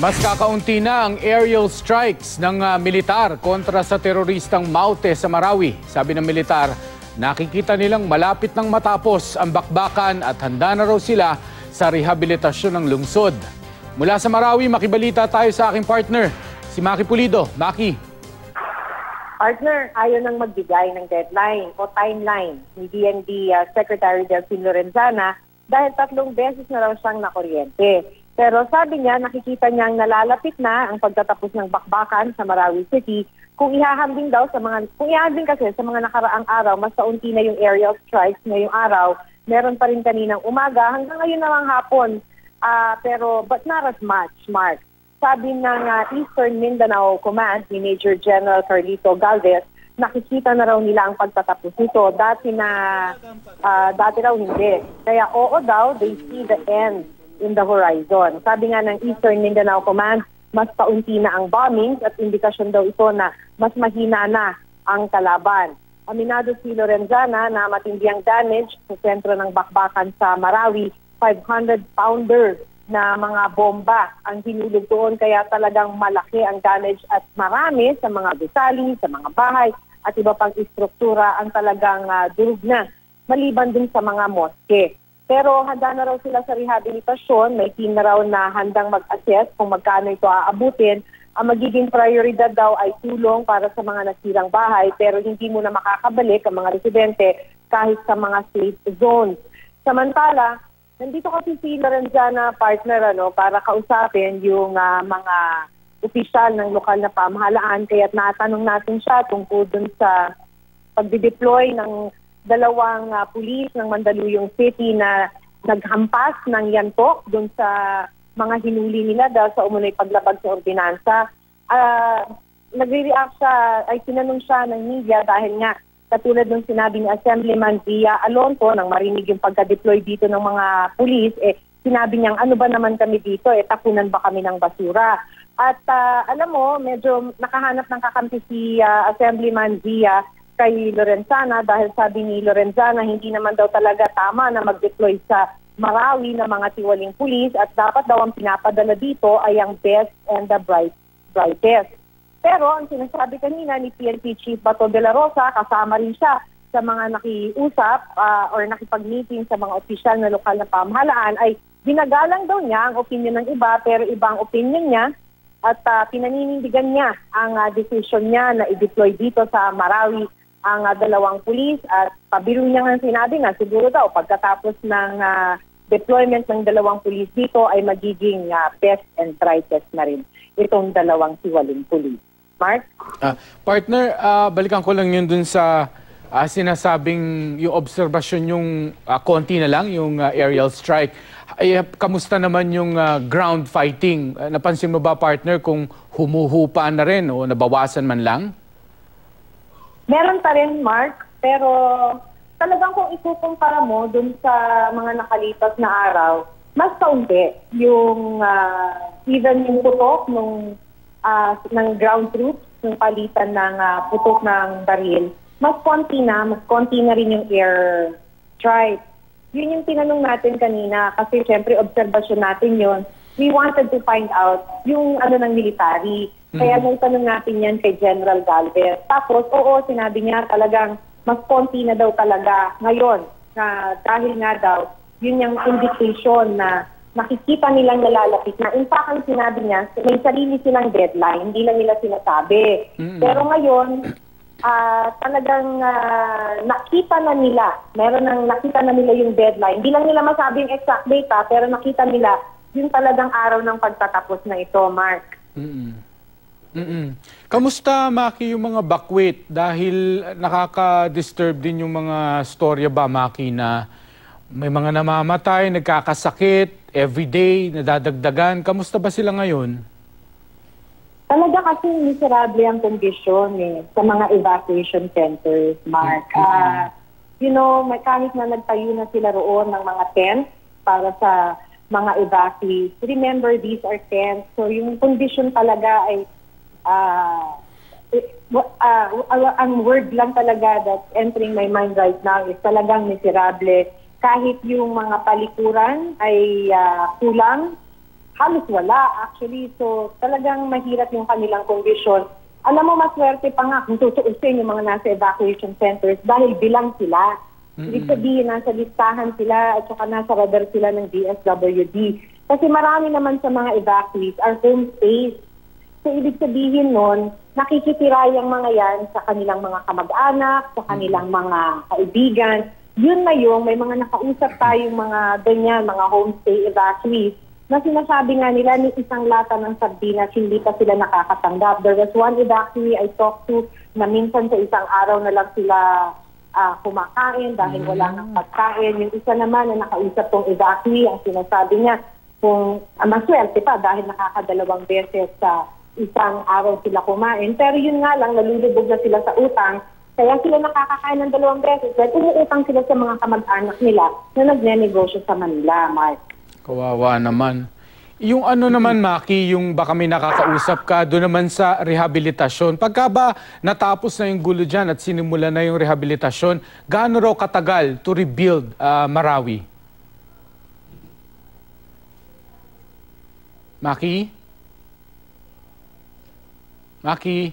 Mas kakaunti na ang aerial strikes ng militar kontra sa teroristang Maute sa Marawi. Sabi ng militar, nakikita nilang malapit nang matapos ang bakbakan at handa na raw sila sa rehabilitasyon ng lungsod. Mula sa Marawi, makibalita tayo sa aking partner, si Maki Pulido. Maki. Partner, ayaw nang magbigay ng deadline o timeline ni DND Secretary Delfin Lorenzana dahil 3 beses na raw siyang nakuryente. Pero sabi niya, nakikita niyang nalalapit na ang pagtatapos ng bakbakan sa Marawi City. Kung ihahambing kasi sa mga nakaraang araw, mas kaunti na yung aerial strikes ngayong araw. Meron pa rin kaninang umaga hanggang ngayon namang hapon. But not as much, Mark. Sabi ng Eastern Mindanao Command ni Major General Carlito Galvez, nakikita na raw nila ang pagtatapos nito. Dati raw hindi. Kaya oo daw, they see the end in the horizon. Sabi nga ng Eastern Mindanao Command, mas kaunti na ang bombings at indikasyon daw ito na mas mahina na ang kalaban. Aminado si Lorenzana na matindi ang damage sa sentro ng bakbakan sa Marawi, 500-pounder na mga bomba ang hinulog doon, kaya talagang malaki ang damage at marami sa mga gusali, sa mga bahay at iba pang istruktura ang talagang durog na, maliban din sa mga moske. Pero handa na raw sila sa rehabilitasyon, may team na raw na handang mag-assess kung magkano ito aabutin. Ang magiging prioridad daw ay tulong para sa mga nasirang bahay, pero hindi muna makakabalik ang mga residente kahit sa mga safe zones. Samantala, nandito kasi si Lorenzana, partner, para kausapin yung mga opisyal ng lokal na pamahalaan, kaya't natanong natin siya tungkol dun sa pagdideploy ng 2 pulis ng Mandaluyong City na naghampas ng yantok doon sa mga hinuli nila dahil sa umunoy paglabag sa ordinansa. Nagre-react siya, ay tinanong siya ng media dahil nga katulad ng sinabi ni Assemblyman Zia Alonso nang marinig yung pagka-deploy dito ng mga pulis, sinabi niyang ano ba naman kami dito, tapunan ba kami ng basura? At alam mo, medyo nakahanap ng kakampi si Assemblyman Zia kay Lorenzana dahil sabi ni Lorenzana hindi naman daw talaga tama na mag-deploy sa Marawi ng mga tiwaling pulis at dapat daw ang pinapadala dito ay ang best and the brightest. Pero ang sinasabi kanina ni PNP Chief Bato de la Rosa, kasama rin siya sa mga nakiusap or nakipag-meeting sa mga opisyal na lokal na pamahalaan, ay ginagalang daw niya ang opinion ng iba pero ibang opinion niya at pinaninindigan niya ang decision niya na i-deploy dito sa Marawi ang 2 pulis at pabiro niya nga sinabi nga siguro daw pagkatapos ng deployment ng 2 pulis dito ay magiging best and brightest na rin itong 2 tiwaling pulis. Mark? Partner, balikan ko lang yun dun sa sinasabing yung obserbasyon yung konti na lang, yung aerial strike. Kamusta naman yung ground fighting? Napansin mo ba, partner, kung humuhupa na rin o nabawasan man lang? Meron pa rin, Mark, pero talagang kung ikukumpara mo dun sa mga nakalipas na araw, mas kaunti yung even yung putok ng ground troops, yung palitan ng putok ng baril, mas konti na rin yung air strike. Yun yung tinanong natin kanina kasi syempre obserbasyon natin yun. We wanted to find out yung ng military. Kaya nung tanong natin yan kay General Galvez. Tapos, oo, sinabi niya talagang mas konti na daw talaga ngayon. Na dahil nga daw, yun yung indication na nakikita nilang nalalapit na. In fact, ang sinabi niya, may sarili silang deadline, hindi lang nila sinasabi. Pero ngayon, talagang nakita na nila, nakita na nila yung deadline. Hindi lang nila masabing exact data, pero nakita nila yung talagang araw ng pagtatapos na ito, Mark. Kamusta, Maki, yung mga bakwit? Dahil nakaka-disturb din yung mga storya ba, Maki, na may mga namamatay, nagkakasakit, everyday, nadadagdagan. Kamusta ba sila ngayon? Talaga kasi miserable ang kondisyon sa mga evacuation centers, Mark. Kahit na nagtayo na sila roon ng mga tents para sa mga evacuees. Remember, these are tents. So yung kondisyon talaga ay ang word lang talaga that's entering my mind right now is talagang miserable. Kahit yung mga palikuran ay kulang, halos wala actually. So talagang mahirap yung kanilang kondisyon. Alam mo, maswerte pa nga kung tutuusin yung mga nasa evacuation centers dahil bilang sila. Ibig sabihin, nasa listahan sila at saka nasa radar sila ng DSWD. Kasi marami naman sa mga evacuees are homestays. So ibig sabihin nun, nakikitira yung mga yan sa kanilang mga kamag-anak, sa kanilang mga kaibigan. Yun na yung may mga nakausap tayong mga ganyan, mga homestay evacuees, na sinasabi nga nila ni isang lata ng sardinas, hindi pa sila nakakatanggap. There was one evacuee I talked to na minsan sa isang araw na lang sila kumakain dahil wala nang pagkain. Yung isa naman na nakausap tong evacuee, ang sinasabi niya, kung maswerte pa dahil nakakadalawang beses sa isang araw sila kumain. Pero yun nga lang, nalulubog na sila sa utang. Kaya sila nakakakain ng 2 beses dahil umuutang sila sa mga kamag-anak nila na nagne-negosyo sa Manila, Mark. Kawawa naman. Yung ano naman, Maki, yung baka may nakakausap ka doon naman sa rehabilitasyon. Pagka ba natapos na yung gulo dyan at sinimula na yung rehabilitasyon, gaano raw katagal to rebuild Marawi? Maki? Maki,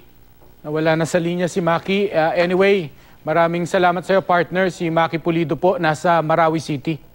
nawala na sa linya si Maki. Anyway, maraming salamat sa iyo, partner. Si Maki Pulido po, nasa Marawi City.